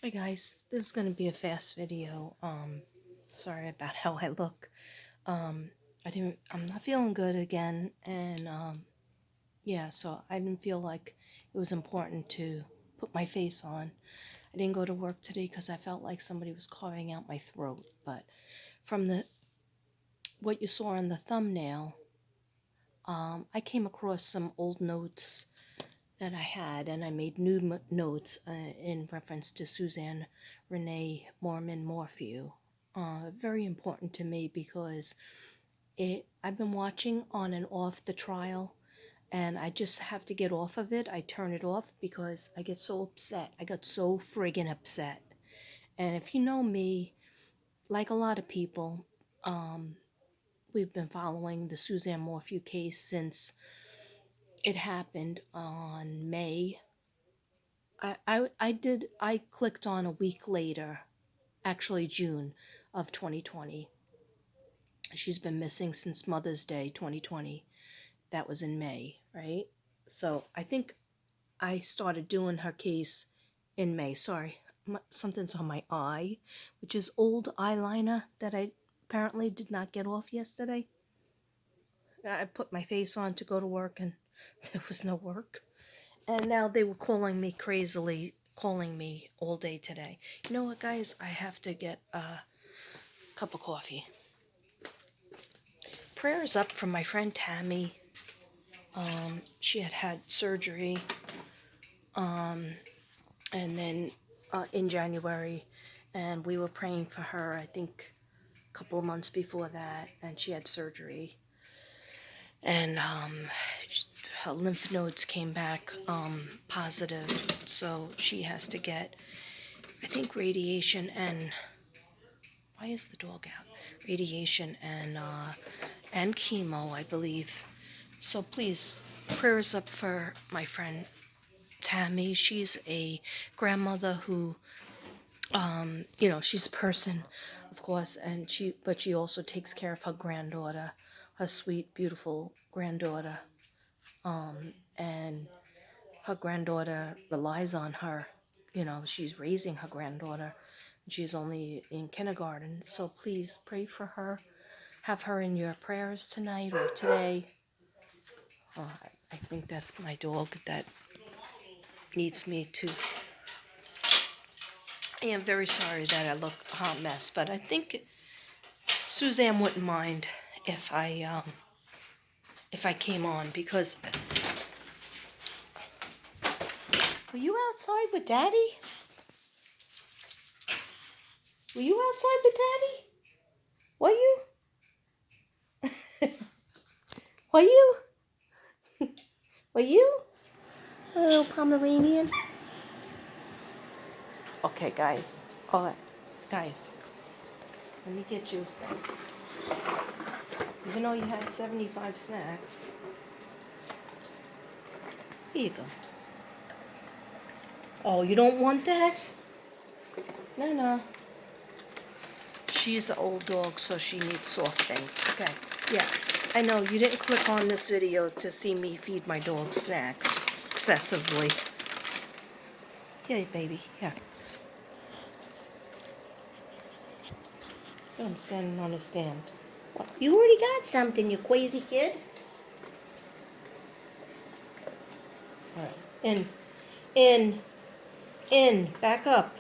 Hey guys, this is going to be a fast video. Sorry about how I look. Um, I'm not feeling good again, and yeah, so I didn't feel like it was important to put my face on. I didn't go to work today because I felt like somebody was carving out my throat. But from the what you saw in the thumbnail, I came across some old notes that I had, and I made new notes in reference to Suzanne Renee Mormon Morphew. Very important to me because I've been watching on and off the trial, and I just have to get off of it. I turn it off because I get so upset. I got so friggin' upset. And if you know me, like a lot of people, we've been following the Suzanne Morphew case since it happened on May. I clicked on a week later, actually June of 2020. She's been missing since Mother's Day 2020. That was in May, right? So I think I started doing her case in May. Sorry, something's on my eye, which is old eyeliner that I apparently did not get off yesterday. I put my face on to go to work and there was no work. And now they were calling me crazily, calling me all day today. You know what, guys? I have to get a cup of coffee. Prayers up for my friend Tammy. She had had surgery, and then in January, and we were praying for her. I think a couple of months before that, and she had surgery, and her lymph nodes came back positive, so she has to get, I think, radiation and why is the dog out? Radiation and chemo, I believe. So please, prayers up for my friend Tammy. She's a grandmother who, she's a person, of course, and she also takes care of her granddaughter, her sweet, beautiful granddaughter, and her granddaughter relies on her. She's raising her granddaughter. She's only in kindergarten, so please pray for her. Have her in your prayers tonight or today. I think that's my dog that needs me to. I am very sorry that I look a hot mess, but I think Suzanne wouldn't mind if I came on because. Were you outside with Daddy? Were you outside with Daddy? Were you? Were you? Were you? Little Pomeranian. Okay, guys. All right, guys. Let me get you a snack. Even though you had 75 snacks, here you go. Oh, you don't want that? No, no. She's an old dog, so she needs soft things. Okay, yeah. I know you didn't click on this video to see me feed my dog snacks excessively. Yeah, baby, yeah. I'm standing on a stand. What? You already got something, you crazy kid. All right, in, in, back up,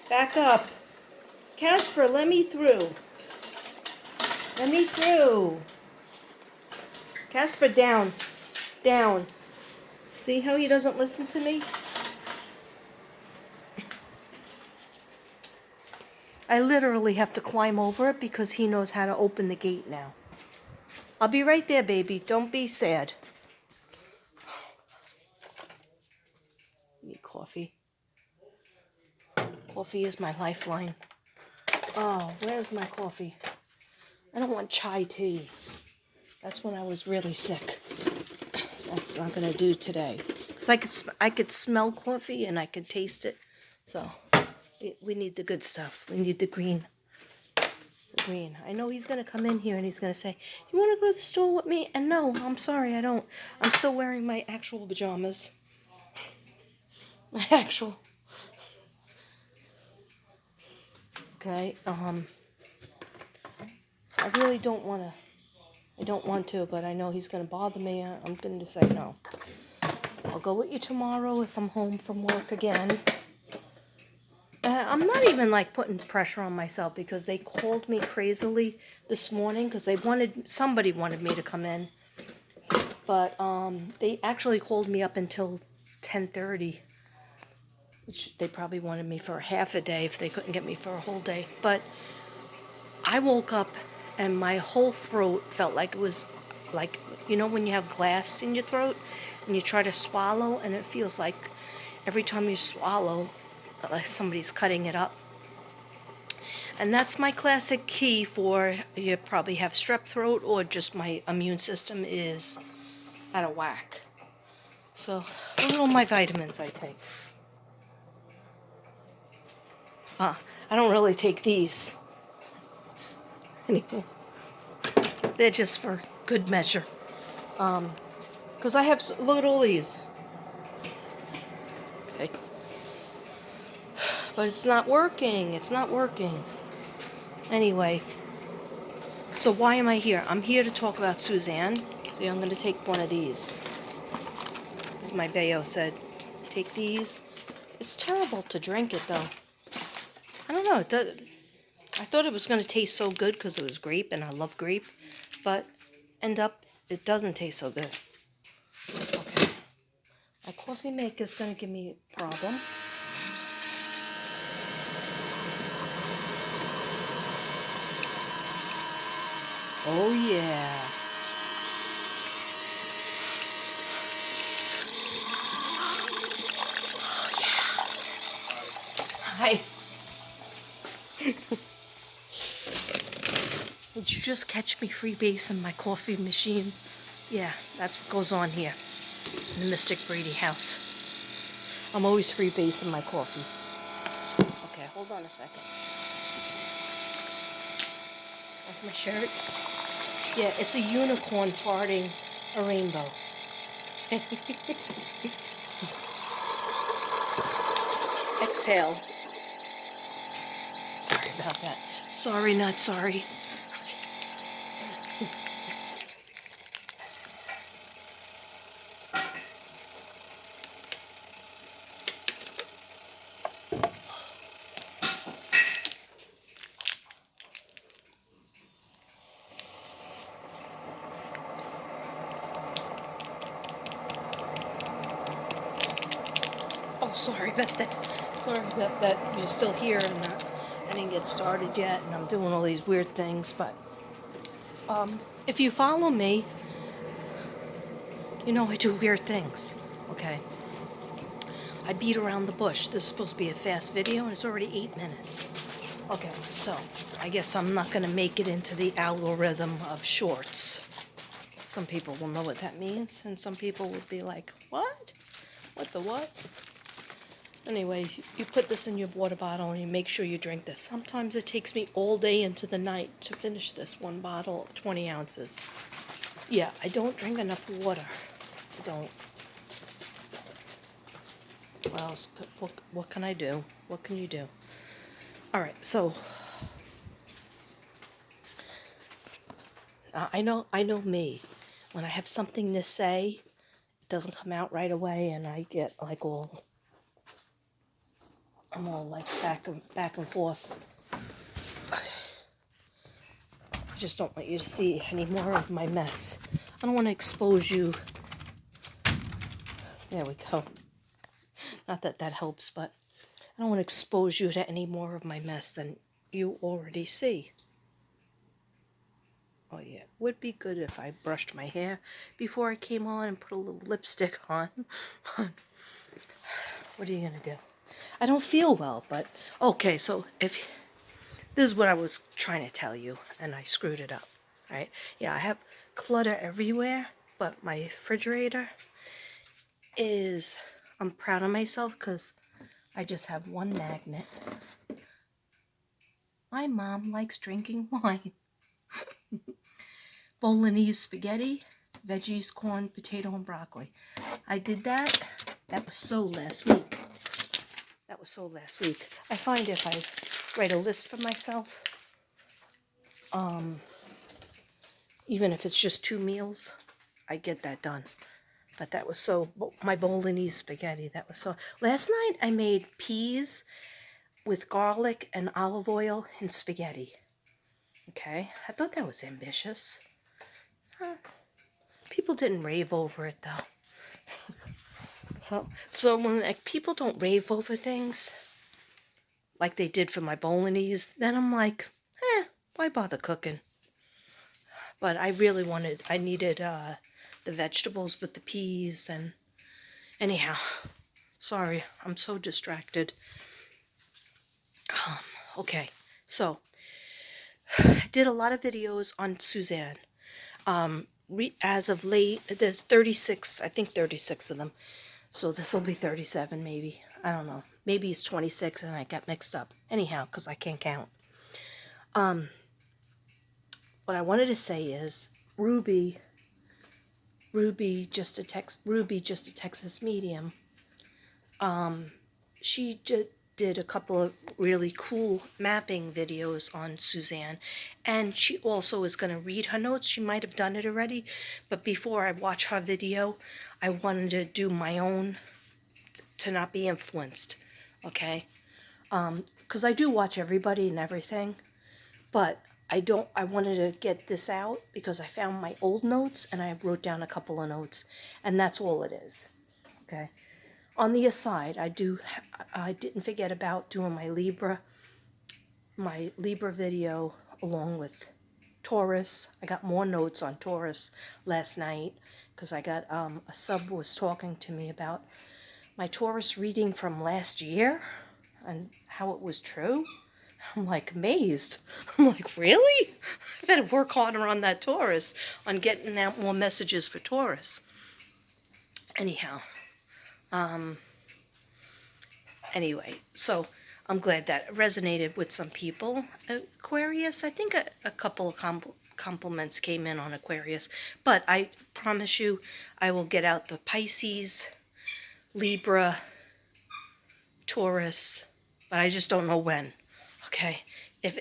back up. Casper, let me through. Let me through. Casper, down, down. See how he doesn't listen to me? I literally have to climb over it because he knows how to open the gate now. I'll be right there, baby. Don't be sad. Need coffee. Coffee is my lifeline. Oh, where's my coffee? I don't want chai tea. That's when I was really sick. That's not gonna do today. Cause I could smell coffee and I could taste it. So we need the good stuff. We need the green. The green. I know he's gonna come in here and he's gonna say, "You want to go to the store with me?" And no, I'm sorry, I don't. I'm still wearing my actual pajamas. My actual. Okay, so I really don't want to, but I know he's going to bother me. I'm going to say no. I'll go with you tomorrow if I'm home from work again. I'm not even like putting pressure on myself because they called me crazily this morning because somebody wanted me to come in. But they actually called me up until 10:30, which they probably wanted me for half a day if they couldn't get me for a whole day. But I woke up and my whole throat felt like it was like, when you have glass in your throat and you try to swallow and it feels like every time you swallow, like somebody's cutting it up. And that's my classic key for you probably have strep throat or just my immune system is out of whack. So, those are all my vitamins I take. I don't really take these anymore. They're just for good measure. Because I have, look at all these. Okay. But it's not working. It's not working. Anyway, so why am I here? I'm here to talk about Suzanne. So I'm going to take one of these. As my bayo said, take these. It's terrible to drink it, though. I don't know. I thought it was going to taste so good because it was grape, and I love grape. But it doesn't taste so good. Okay. My coffee maker is going to give me a problem. Oh, yeah. Oh, yeah. Hi. Did you just catch me freebasing my coffee machine? Yeah, that's what goes on here in the Mystic Brady house. I'm always freebasing my coffee. Okay, hold on a second. Like my shirt. Yeah, it's a unicorn farting a rainbow. Exhale. Sorry about that. Sorry, not sorry. Oh, sorry about that. Sorry about that. You're still here, and I didn't get started yet, and I'm doing all these weird things. But if you follow me, you know I do weird things. Okay. I beat around the bush. This is supposed to be a fast video, and it's already 8 minutes. Okay, so I guess I'm not going to make it into the algorithm of shorts. Some people will know what that means, and some people would be like, what? What the what? Anyway, you put this in your water bottle and you make sure you drink this. Sometimes it takes me all day into the night to finish this one bottle of 20 ounces. Yeah, I don't drink enough water. I don't. Well, what can I do? What can you do? All right, so I know me. When I have something to say, it doesn't come out right away, and I get like I'm all like back and forth. I just don't want you to see any more of my mess. I don't want to expose you. There we go. Not that that helps, but I don't want to expose you to any more of my mess than you already see. Oh yeah, would be good if I brushed my hair before I came on and put a little lipstick on. What are you gonna do? I don't feel well, but okay, so this is what I was trying to tell you, and I screwed it up, right? Yeah, I have clutter everywhere, but my refrigerator I'm proud of myself because I just have one magnet. My mom likes drinking wine. Bolognese spaghetti, veggies, corn, potato, and broccoli. I did that. That was so last week. I find if I write a list for myself. Even if it's just 2 meals, I get that done. But that was so, my bolognese spaghetti, that was so. Last night I made peas with garlic and olive oil and spaghetti. Okay, I thought that was ambitious. People didn't rave over it though. So when like people don't rave over things like they did for my bolognese, then I'm like, why bother cooking? But I really I needed the vegetables with the peas, and anyhow, sorry, I'm so distracted. Okay, so I did a lot of videos on Suzanne. As of late, there's 36, I think 36 of them. So this will be 37 maybe. I don't know. Maybe it's 26 and I got mixed up. Anyhow, because I can't count. What I wanted to say is Ruby just a Texas medium. She did a couple of really cool mapping videos on Suzanne, and she also is going to read her notes. She might have done it already, but before I watch her video, I wanted to do my own to not be influenced, okay? Because I do watch everybody and everything, but I wanted to get this out because I found my old notes and I wrote down a couple of notes, and that's all it is, okay? On the aside, I didn't forget about doing my Libra video along with Taurus. I got more notes on Taurus last night because I got a sub was talking to me about my Taurus reading from last year and how it was true. I'm like amazed. I'm like, really? I better work harder on that Taurus, on getting out more messages for Taurus. Anyhow, anyway, so I'm glad that resonated with some people. Aquarius, I think a couple of compliments came in on Aquarius, but I promise you I will get out the Pisces, Libra, Taurus, but I just don't know when. Okay, if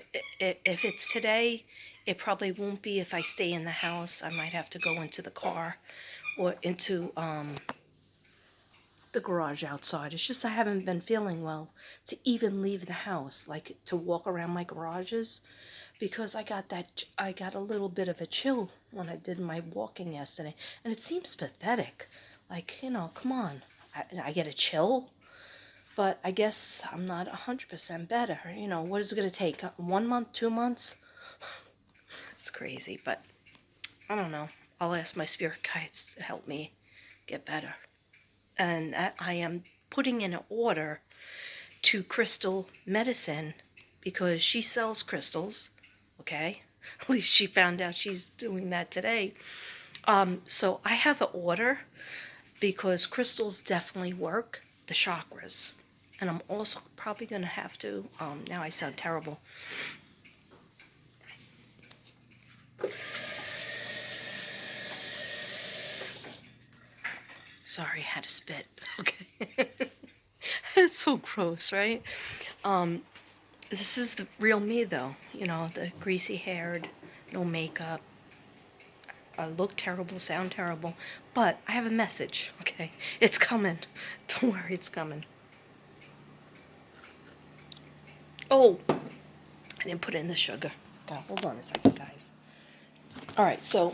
it's today, it probably won't be. If I stay in the house, I might have to go into the car or into the garage outside. It's just I haven't been feeling well to even leave the house, like to walk around my garages, because I got a little bit of a chill when I did my walking yesterday, and it seems pathetic. Like, come on, I get a chill. But I guess I'm not 100% better. What is it going to take? 1 month, 2 months? It's crazy, but I don't know. I'll ask my spirit guides to help me get better. And I am putting in an order to Crystal Medicine because she sells crystals, okay? At least she found out she's doing that today. So I have an order because crystals definitely work the chakras. And I'm also probably going to have to, now I sound terrible. Sorry, I had to spit. Okay. It's so gross, right? This is the real me, though. The greasy-haired, no makeup. I look terrible, sound terrible. But I have a message, okay? It's coming. Don't worry, it's coming. Oh, I didn't put in the sugar. God, hold on a second, guys. All right, so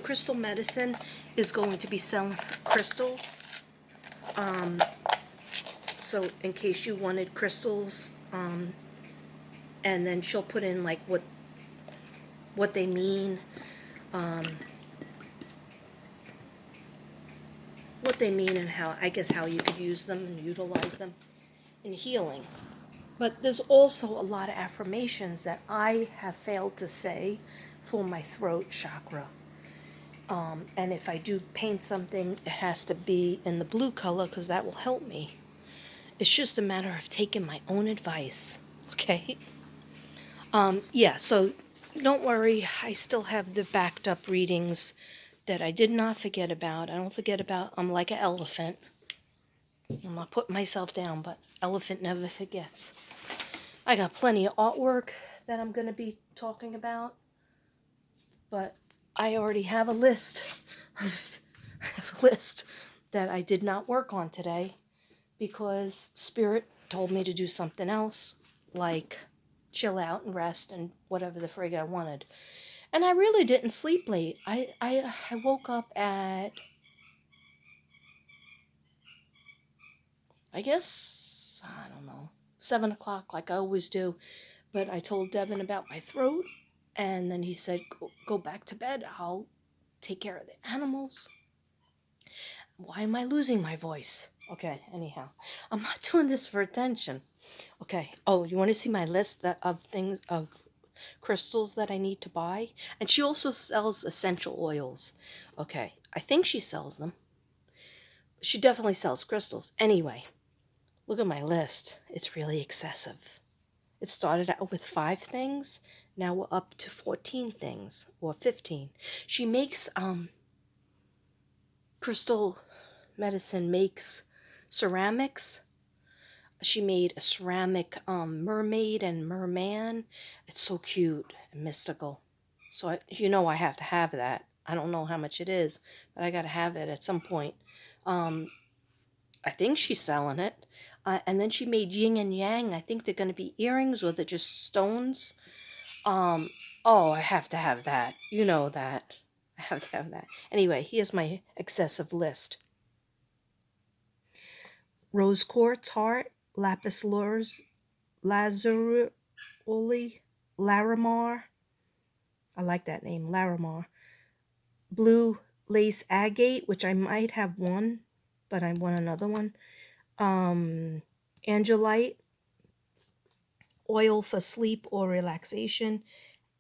Crystal Medicine is going to be selling crystals. So in case you wanted crystals, and then she'll put in like what they mean, and how you could use them and utilize them in healing. But there's also a lot of affirmations that I have failed to say for my throat chakra. And if I do paint something, it has to be in the blue color because that will help me. It's just a matter of taking my own advice, okay? So don't worry. I still have the backed up readings that I did not forget about. I don't forget about. I'm like an elephant. I'm not putting myself down, but elephant never forgets. I got plenty of artwork that I'm going to be talking about, but I already have a list. I have a list that I did not work on today because Spirit told me to do something else, like chill out and rest and whatever the frig I wanted. And I really didn't sleep late. I woke up at, I guess, I don't know, 7 o'clock like I always do. But I told Devin about my throat, and then he said, go back to bed. I'll take care of the animals. Why am I losing my voice? Okay, anyhow, I'm not doing this for attention. Okay, oh, you want to see my list of things, of crystals that I need to buy? And she also sells essential oils. Okay, I think she sells them. She definitely sells crystals. Anyway, look at my list. It's really excessive. It started out with 5 things. Now we're up to 14 things, or 15. She makes crystal medicine makes ceramics. She made a ceramic mermaid and merman. It's so cute and mystical. So I have to have that. I don't know how much it is, but I got to have it at some point. Um, I think she's selling it. And then she made yin and yang. I think they're going to be earrings, or they're just stones. Um, oh, I have to have that. You know that. I have to have that. Anyway, here's my excessive list. Rose quartz heart, lapis lazuli, larimar. I like that name, larimar. Blue lace agate, which I might have one, but I want another one. Angelite, oil for sleep or relaxation.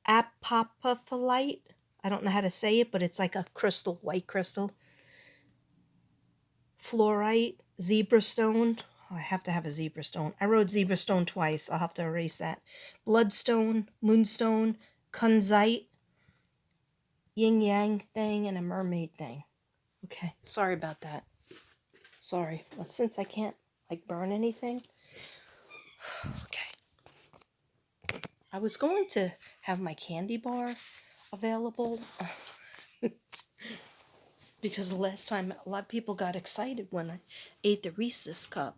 Apophyllite. I don't know how to say it, but it's like a crystal, white crystal. Fluorite, zebra stone. Oh, I have to have a zebra stone. I wrote zebra stone twice. I'll have to erase that. Bloodstone, moonstone, kunzite, yin yang thing, and a mermaid thing. Okay, sorry about that. Sorry, but since I can't burn anything, okay. I was going to have my candy bar available because the last time a lot of people got excited when I ate the Reese's cup.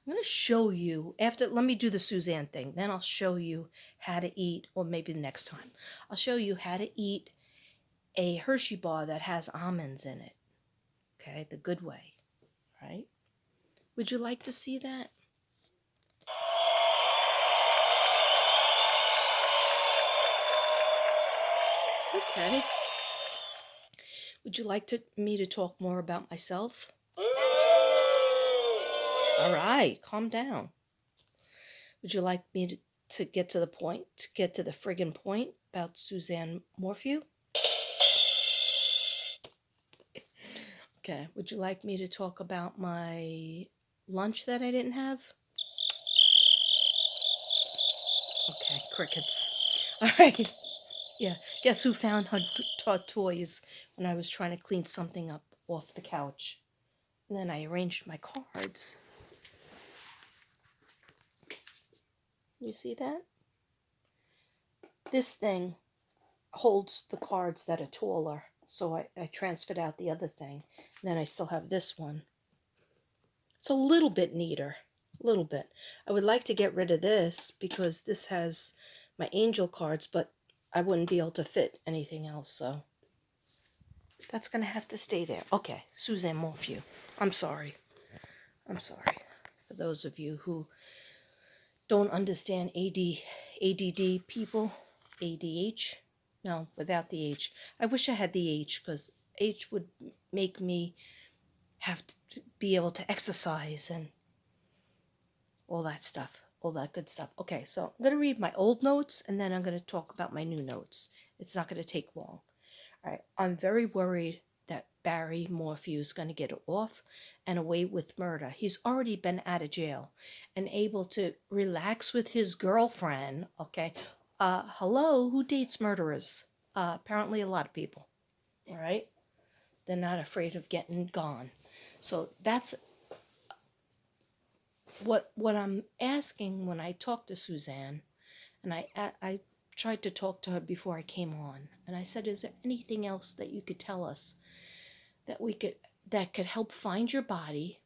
I'm going to show you after. Let me do the Suzanne thing, then I'll show you how to eat, or maybe the next time I'll show you how to eat a Hershey bar that has almonds in it. Okay, the good way, right? Would you like to see that? Okay. Would you like me to talk more about myself? All right, calm down. Would you like me to get to the point, to get to the friggin' point about Suzanne MORPHEW? Okay, would you like me to talk about my lunch that I didn't have? Okay, crickets. All right. Yeah, guess who found her toys when I was trying to clean something up off the couch? And then I arranged my cards. You see that? This thing holds the cards that are taller, so I transferred out the other thing. Then I still have this one. It's a little bit neater. A little bit. I would like to get rid of this because this has my angel cards, but I wouldn't be able to fit anything else, so that's going to have to stay there. Okay, Suzanne MORPHEW. I'm sorry. I'm sorry. For those of you who don't understand ADD people, ADH. No, without the H. I wish I had the H, because H would make me have to be able to exercise and all that stuff, all that good stuff. Okay, so I'm going to read my old notes, and then I'm going to talk about my new notes. It's not going to take long. All right, I'm very worried that Barry Morphew is going to get off and away with murder. He's already been out of jail and able to relax with his girlfriend. Okay, hello, who dates murderers? Apparently a lot of people. All right, they're not afraid of getting gone. So that's what I'm asking when I talk to Suzanne, and I tried to talk to her before I came on, and I said, is there anything else that you could tell us that we could that could help find your body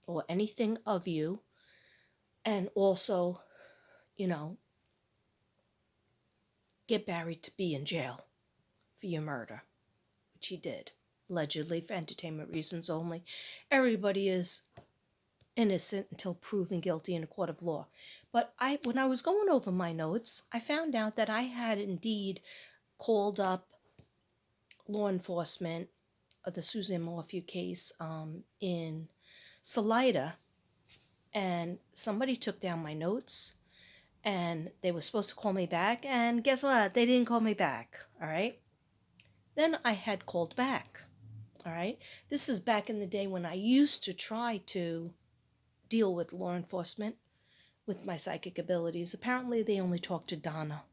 or anything of you, and also, you know, get Barry to be in jail for your murder, which he did, allegedly for entertainment reasons only. Everybody is innocent until proven guilty in a court of law. But when I was going over my notes, I found out that I had indeed called up law enforcement of the Suzanne MORPHEW case in Salida, and somebody took down my notes, and they were supposed to call me back, and guess what? They didn't call me back, all right? Then I had called back, all right? This is back in the day when I used to try to deal with law enforcement with my psychic abilities. Apparently, they only talk to Donna.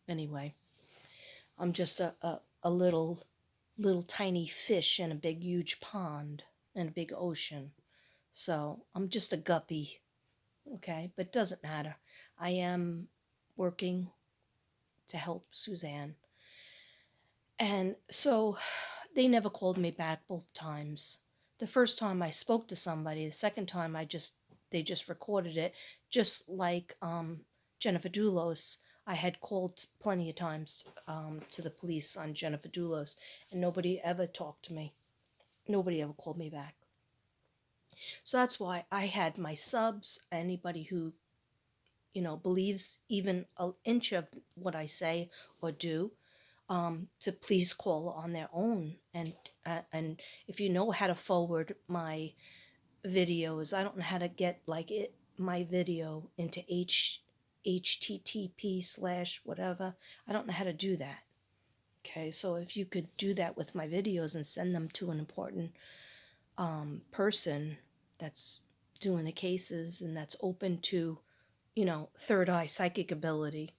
Anyway, I'm just a little tiny fish in a big huge pond and a big ocean. So I'm just a guppy, okay? But it doesn't matter. I am working to help Suzanne. And so they never called me back both times. The first time I spoke to somebody, the second time they just recorded it, just like Jennifer Doulos. I had called plenty of times to the police on Jennifer Doulos, and nobody ever talked to me. Nobody ever called me back. So that's why I had my subs, anybody who, believes even an inch of what I say or do, to please call on their own. And if you know how to forward my videos, I don't know how to get my video into HTTP / whatever. I don't know how to do that. Okay, so if you could do that with my videos and send them to an important person that's doing the cases and that's open to, third eye psychic ability,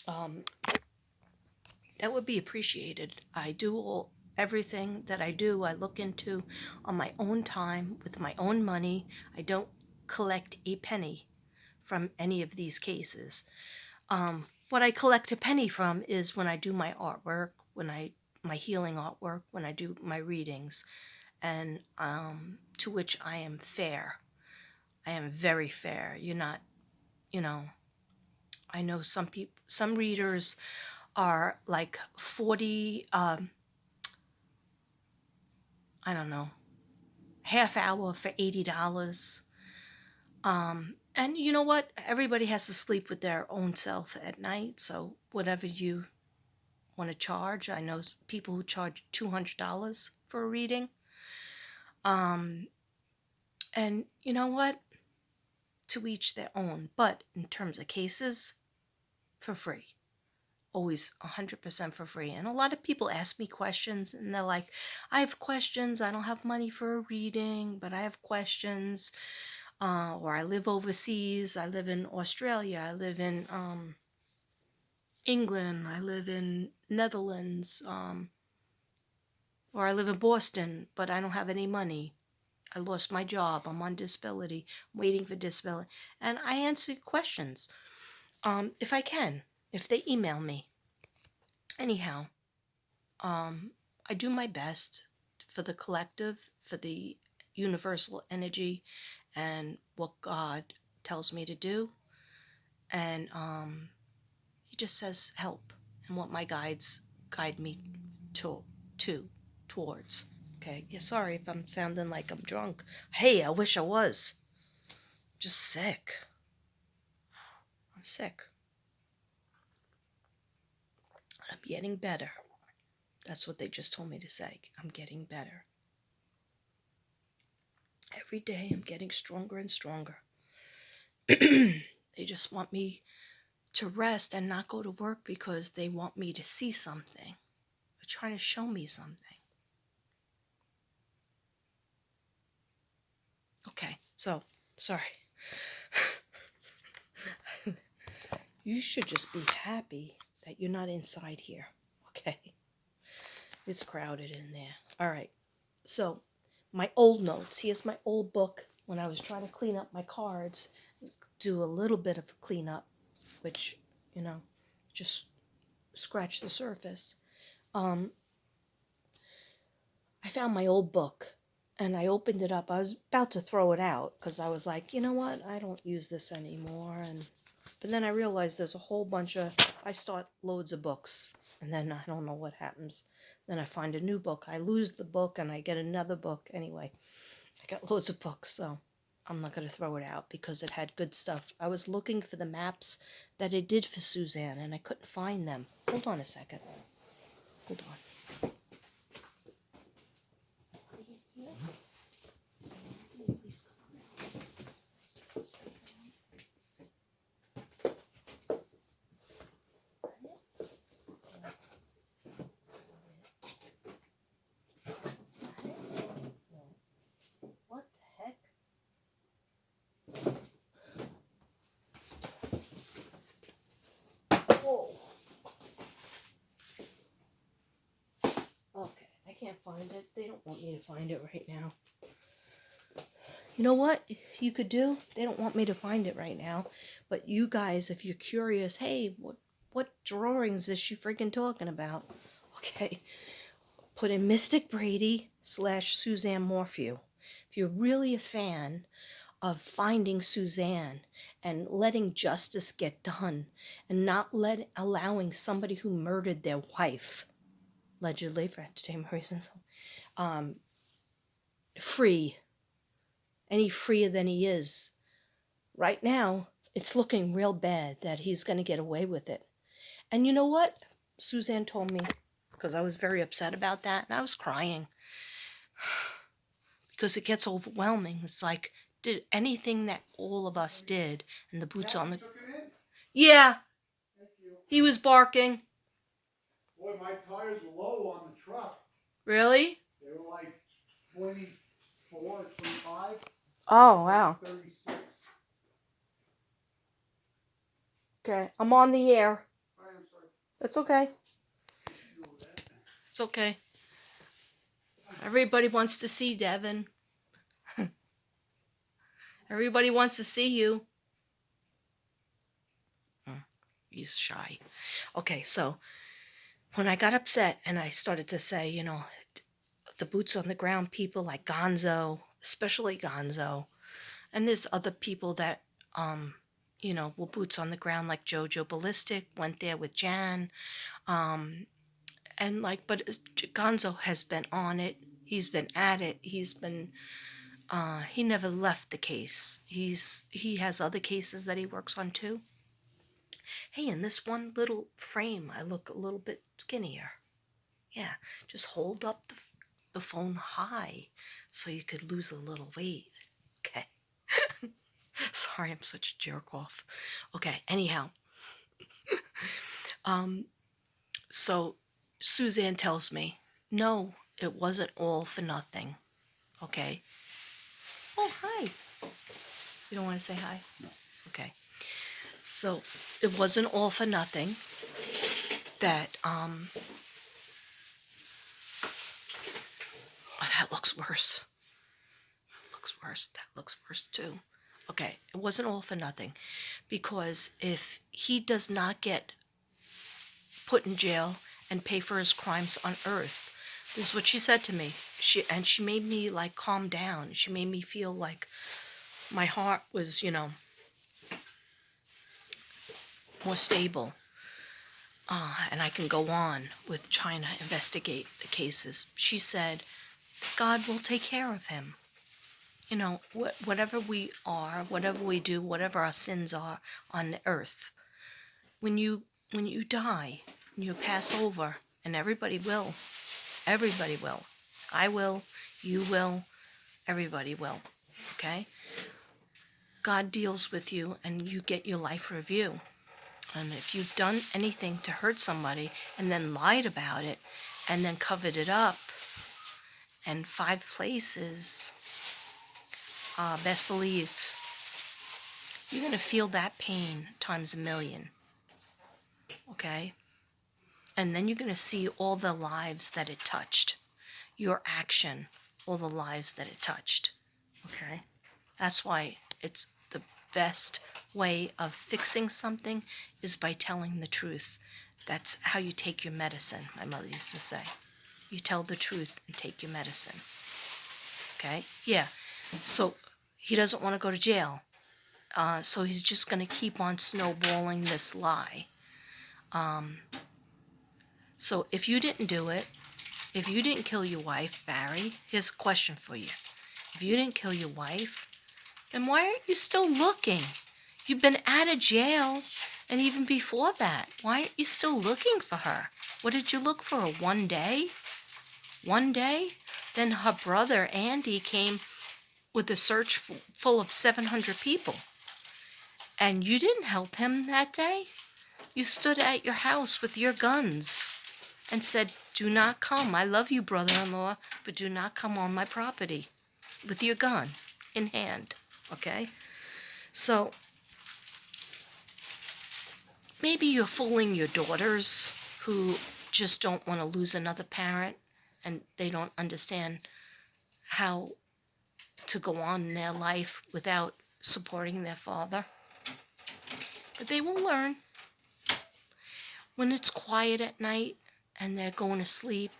that would be appreciated. I do everything that I do, I look into on my own time with my own money. I don't collect a penny from any of these cases. What I collect a penny from is when I do my artwork, my healing artwork, when I do my readings, and to which I am fair. I am very fair. You're not, you know. I know some readers are like 40. I don't know, half hour for $80. And you know what? Everybody has to sleep with their own self at night. So whatever you want to charge, I know people who charge $200 for a reading. And you know what? To each their own. But in terms of cases, for free. Always 100% for free. And a lot of people ask me questions and they're like, I have questions. I don't have money for a reading, but I have questions. Or I live overseas. I live in Australia. I live in England. I live in Netherlands. Or I live in Boston, but I don't have any money. I lost my job. I'm on disability. I'm waiting for disability. And I answer questions if I can, if they email me. Anyhow, I do my best for the collective, for the universal energy, and what God tells me to do. And he just says help, and what my guides guide me to towards. Okay, yeah, sorry if I'm sounding like I'm drunk. Hey, I wish I was. Just sick. I'm sick. I'm getting better. That's what they just told me to say. I'm getting better. Every day I'm getting stronger and stronger. They just want me to rest and not go to work because they want me to see something. They're trying to show me something. Okay, so, sorry. You should just be happy that you're not inside here, okay? It's crowded in there. All right, so my old notes. Here's my old book when I was trying to clean up my cards, do a little bit of cleanup, which, you know, just scratch the surface. I found my old book and I opened it up. I was about to throw it out because I was like, you know what? I don't use this anymore. But then I realized there's a whole bunch of, I start loads of books and then I don't know what happens. Then I find a new book. I lose the book and I get another book. Anyway, I got loads of books, so I'm not going to throw it out because it had good stuff. I was looking for the maps that I did for Suzanne and I couldn't find them. Hold on a second. Hold on. What the heck? Whoa. Okay, I can't find it. They don't want me to find it right now. You know what you could do? They don't want me to find it right now. But you guys, if you're curious, hey, what drawings is she freaking talking about? Okay, put in Mystic Brady / Suzanne MORPHEW. If you're really a fan of finding Suzanne and letting justice get done and not allowing somebody who murdered their wife, allegedly for entertainment reasons, free, any freer than he is. Right now, it's looking real bad that he's going to get away with it. And you know what? Suzanne told me, because I was very upset about that, and I was crying. Because it gets overwhelming. It's like, did anything that all of us did, and the boots on the... Yeah. He was barking. Boy, my tires were low on the truck. Really? They were like 24, 25. Oh, wow. 36. Okay, I'm on the air. I'm sorry. It's okay. It's okay. Everybody wants to see Devin. Everybody wants to see you. He's shy. Okay, so when I got upset and I started to say, you know, the boots on the ground people like Gonzo, especially Gonzo, and there's other people that, you know, were boots on the ground like Jojo Ballistic went there with Jan, and like, but Gonzo has been on it. He's been at it. He's been, he never left the case. He has other cases that he works on too. Hey, in this one little frame, I look a little bit skinnier. Yeah, just hold up the phone high so you could lose a little weight. Okay. Sorry, I'm such a jerk off. Okay, anyhow. So Suzanne tells me, no, it wasn't all for nothing. Okay. Oh, hi. You don't want to say hi? No. Okay. So it wasn't all for nothing that, oh, that looks worse. That looks worse. That looks worse too. Okay, it wasn't all for nothing, because if he does not get put in jail and pay for his crimes on earth, this is what she said to me. She made me like calm down. She made me feel like my heart was, you know, more stable. And I can go on with trying to investigate the cases. She said, God will take care of him. You know, whatever we are, whatever we do, whatever our sins are on the earth, when you die, you pass over, and everybody will. Everybody will. I will. You will. Everybody will. Okay? God deals with you, and you get your life review. And if you've done anything to hurt somebody and then lied about it and then covered it up in 5 places, best believe you're going to feel that pain times a million. Okay? And then you're going to see all the lives that it touched. Your action all the lives that it touched. Okay? That's why it's the best way of fixing something is by telling the truth. That's how you take your medicine, my mother used to say. You tell the truth and take your medicine. Okay? Yeah. So he doesn't want to go to jail. So he's just going to keep on snowballing this lie. So if you didn't do it, if you didn't kill your wife, Barry, here's a question for you. If you didn't kill your wife, then why aren't you still looking? You've been out of jail, and even before that, why aren't you still looking for her? What did you look for? One day? One day? Then her brother, Andy, came with a search full of 700 people. And you didn't help him that day? You stood at your house with your guns and said, "Do not come. I love you, brother-in-law, but do not come on my property," with your gun in hand, okay? So maybe you're fooling your daughters who just don't want to lose another parent and they don't understand how to go on in their life without supporting their father. But they will learn. When it's quiet at night and they're going to sleep,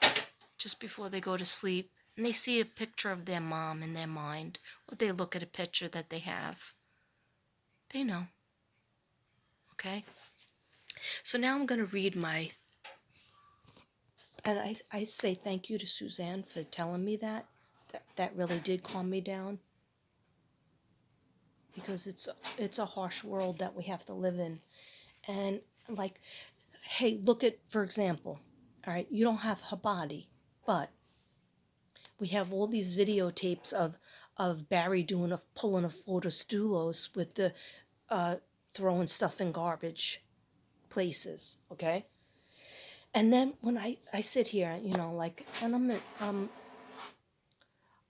just before they go to sleep, and they see a picture of their mom in their mind, or they look at a picture that they have, they know. Okay? So now I'm going to read my, and I say thank you to Suzanne for telling me that. That really did calm me down. Because it's a harsh world that we have to live in. And like, hey, look at, for example, all right, you don't have her body, but we have all these videotapes of Barry pulling a Stulos with the throwing stuff in garbage places, okay? And then when I sit here, like, and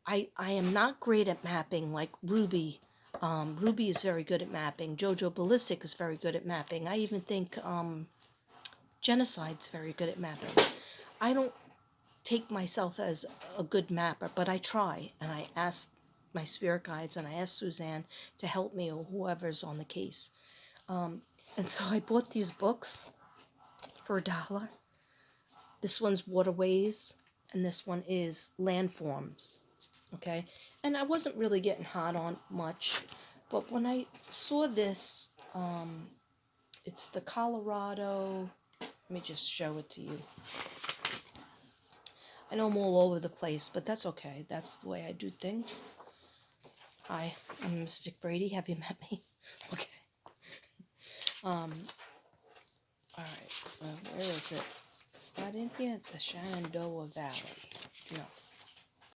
I am not great at mapping like Ruby. Ruby is very good at mapping. Jojo Ballistic is very good at mapping. I even think Genocide's very good at mapping. I don't take myself as a good mapper, but I try, and I ask my spirit guides and I ask Suzanne to help me or whoever's on the case. And so I bought these books for $1. This one's Waterways, and this one is Landforms. Okay, and I wasn't really getting hot on much, but when I saw this, it's the Colorado. Let me just show it to you. I know I'm all over the place, but that's okay. That's the way I do things. Hi, I'm Mystic Brady. Have you met me? Okay. All right. So where is it? Is that in here? The Shenandoah Valley. No.